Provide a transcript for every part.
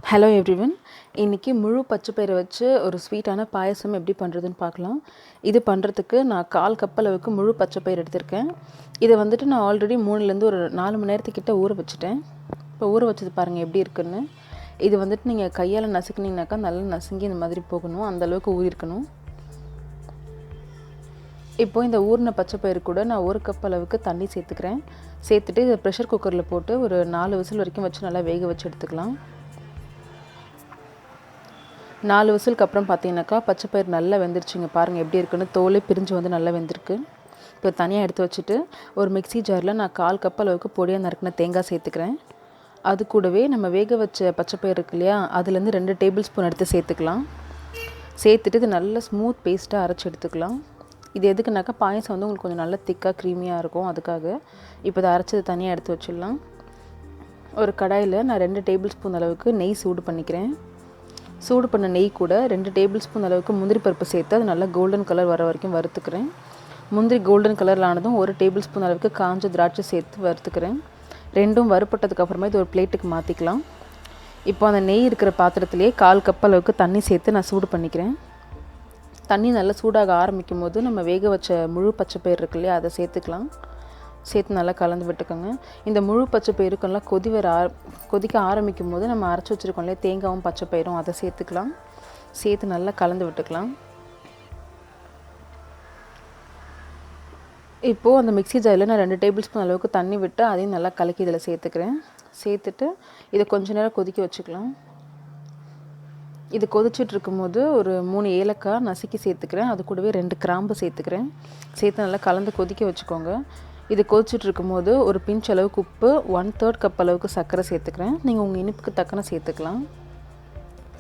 Hello everyone. இன்றைக்கி முழு பச்சைப்பயிரை வச்சு ஒரு ஸ்வீட்டான பாயசம் எப்படி பண்ணுறதுன்னு பார்க்கலாம். இது பண்ணுறதுக்கு நான் 1/4 கப் அளவுக்கு முழு பச்சைப்பயிறு எடுத்திருக்கேன். இதை வந்துட்டு நான் ஆல்ரெடி 3லேருந்து ஒரு 4 மணி நேரத்துக்கிட்ட ஊற வச்சுட்டேன். இப்போ ஊற வச்சது பாருங்கள் எப்படி இருக்குன்னு. இது வந்துட்டு நீங்கள் கையால் நசுக்குனீங்கனாக்கா நல்லா நசுங்கி இந்த மாதிரி போகணும், அந்தளவுக்கு ஊறிஇருக்கணும். இப்போது இந்த ஊறின பச்சைப்பயிறு கூட நான் 1 கப் அளவுக்கு தண்ணி சேர்த்துக்கிறேன். சேர்த்துட்டு இதை ப்ரெஷர் குக்கரில் போட்டு ஒரு 4 விசில் வரைக்கும் வச்சு நல்லா வேக வச்சு எடுத்துக்கலாம். 4 விசிலுக்கு அப்புறம் பார்த்தீங்கன்னாக்கா பச்சைப்பயிறு நல்லா வெந்துருச்சுங்க. பாருங்கள் எப்படி இருக்குன்னு, தோலே பிரிஞ்சு வந்து நல்லா வெந்திருக்கு. இப்போ தனியாக எடுத்து வச்சுட்டு ஒரு மிக்ஸி ஜாரில் நான் 1/4 கப் அளவுக்கு பொடியாக நறுக்கின தேங்காய் சேர்த்துக்கிறேன். அது கூடவே நம்ம வேக வச்ச பச்சைப்பயிறு இருக்கு இல்லையா, அதுலேருந்து 2 டேபிள் ஸ்பூன் எடுத்து சேர்த்துக்கலாம். சேர்த்துட்டு இது நல்ல ஸ்மூத் பேஸ்ட்டாக அரைச்சி எடுத்துக்கலாம். இது எதுக்குனாக்கா பாயசம் வந்து உங்களுக்கு கொஞ்சம் நல்லா திக்காக க்ரீமியாக இருக்கும், அதுக்காக. இப்போ இதை அரைச்சது தனியாக எடுத்து வச்சிடலாம். ஒரு கடாயில் நான் 2 டேபிள் ஸ்பூன் அளவுக்கு நெய் சூடு பண்ணிக்கிறேன். சூடு பண்ண நெய் கூட 2 டேபிள் ஸ்பூன் அளவுக்கு முந்திரி பருப்பு சேர்த்து அது நல்லா கோல்டன் கலர் வர வரைக்கும் வறுத்துக்கிறேன். முந்திரி கோல்டன் கலரில் ஆனதும் 1 டேபிள் ஸ்பூன் அளவுக்கு காஞ்ச திராட்சை சேர்த்து வறுத்துக்கிறேன். ரெண்டும் வறுப்பட்டதுக்கப்புறமா இது ஒரு பிளேட்டுக்கு மாற்றிக்கலாம். இப்போ அந்த நெய் இருக்கிற பாத்திரத்துலேயே 1/4 கப் அளவுக்கு தண்ணி சேர்த்து நான் சூடு பண்ணிக்கிறேன். தண்ணி நல்லா சூடாக ஆரம்பிக்கும் போது நம்ம வேக வச்ச முழு பச்சைப்பயிறு இருக்கு இல்லையா, அதை சேர்த்துக்கலாம். சேர்த்து நல்லா கலந்து விட்டுக்கோங்க. இந்த முழு பச்சைப்பயிறுக்கெல்லாம் கொதிக்க ஆரம்பிக்கும் போது நம்ம அரைச்சி வச்சுருக்கோம் இல்லையா தேங்காயும் பச்சைப்பயிரும், அதை சேர்த்துக்கலாம். சேர்த்து நல்லா கலந்து விட்டுக்கலாம். இப்போது அந்த மிக்ஸி ஜாரில் நான் 2 டேபிள் ஸ்பூன் அளவுக்கு தண்ணி விட்டு அதையும் நல்லா கலக்கி இதில் சேர்த்துக்கிறேன். சேர்த்துட்டு இதை கொஞ்ச நேரம் கொதிக்க வச்சுக்கலாம். இது கொதிச்சுட்டு இருக்கும்போது ஒரு 3 ஏலக்காய் நசுக்கி சேர்த்துக்கிறேன். அது கூடவே 2 கிராம்பு சேர்த்துக்கிறேன். சேர்த்து நல்லா கலந்து கொதிக்க வச்சுக்கோங்க. இது கொதிச்சுட்டு இருக்கும்போது ஒரு பிஞ்ச் அளவுக்கு உப்பு, 1/3 கப் அளவுக்கு சர்க்கரை சேர்த்துக்கிறேன். நீங்கள் உங்கள் இனிப்புக்கு தக்கன சேர்த்துக்கலாம்.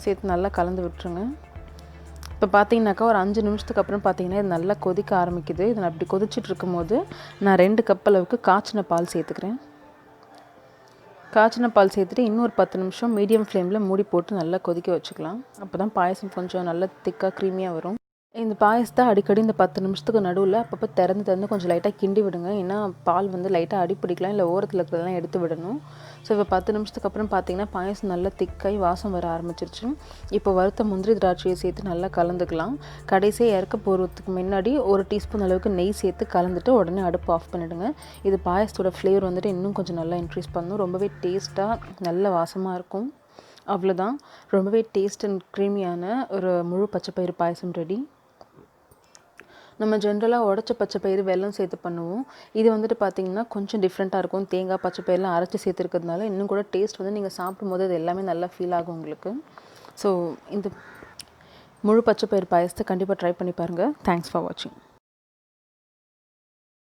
சேர்த்து நல்லா கலந்து விட்டுருங்க. இப்போ பார்த்தீங்கன்னாக்கா ஒரு 5 நிமிஷத்துக்கு அப்புறம் பார்த்தீங்கன்னா இது நல்லா கொதிக்க ஆரம்பிக்குது. இது நான் அப்படி கொதிச்சுட்டு இருக்கும்போது நான் 2 கப் அளவுக்கு காய்ச்சின பால் சேர்த்துக்கிறேன். காய்ச்சின பால் சேர்த்துட்டு இன்னும் ஒரு 10 நிமிஷம் மீடியம் ஃப்ளேமில் மூடி போட்டு நல்லா கொதிக்க வச்சுக்கலாம். அப்போ தான் பாயசம் கொஞ்சம் நல்லா திக்காக க்ரீமியாக வரும். இந்த பாயசத்தை அடிக்கடி இந்த 10 நிமிஷத்துக்கு நடுவில் அப்பப்போ திறந்து கொஞ்சம் லைட்டாக கிண்டி விடுங்க. ஏன்னா பால் வந்து லைட்டாக அடிப்பிடிக்கலாம், இல்லை ஓரத்தில் இருக்கிறதெல்லாம் எடுத்து விடணும். ஸோ இப்போ 10 நிமிஷத்துக்கு அப்புறம் பார்த்தீங்கன்னா பாயசம் நல்லா திக்காகி வாசம் வர ஆரம்பிச்சிருச்சு. இப்போ வறுத்த முந்திரி திராட்சையை சேர்த்து நல்லா கலந்துக்கலாம். கடைசியாக இறக்க போகிறதுக்கு முன்னாடி 1 டீஸ்பூன் அளவுக்கு நெய் சேர்த்து கலந்துட்டு உடனே அடுப்பு ஆஃப் பண்ணிவிடுங்க. இது பாயசத்தோட ஃப்ளேவர் வந்துட்டு இன்னும் கொஞ்சம் நல்லா இன்க்ரீஸ் பண்ணும். ரொம்பவே டேஸ்ட்டாக நல்ல வாசமாக இருக்கும். அவ்வளோதான், ரொம்பவே டேஸ்ட் அண்ட் க்ரீமியான ஒரு முழு பச்சைப்பயிறு பாயசம் ரெடி. நம்ம ஜென்ரலாக உடச்ச பச்சைப்பயிறு வெல்லம் சேர்த்து பண்ணுவோம். இது வந்துட்டு பார்த்திங்கன்னா கொஞ்சம் டிஃப்ரெண்ட்டாக இருக்கும். தேங்காய் பச்சைப்பயிரெலாம் அரைச்சி சேர்த்துருக்கிறதுனால இன்னும் கூட டேஸ்ட் வந்து நீங்கள் சாப்பிடும்போது அது எல்லாமே நல்லா ஃபீல் ஆகும் உங்களுக்கு. ஸோ இந்த முழு பச்சைப்பயிறு பாயசத்தை கண்டிப்பாக ட்ரை பண்ணி பாருங்கள். தேங்க்ஸ் ஃபார் வாட்சிங்.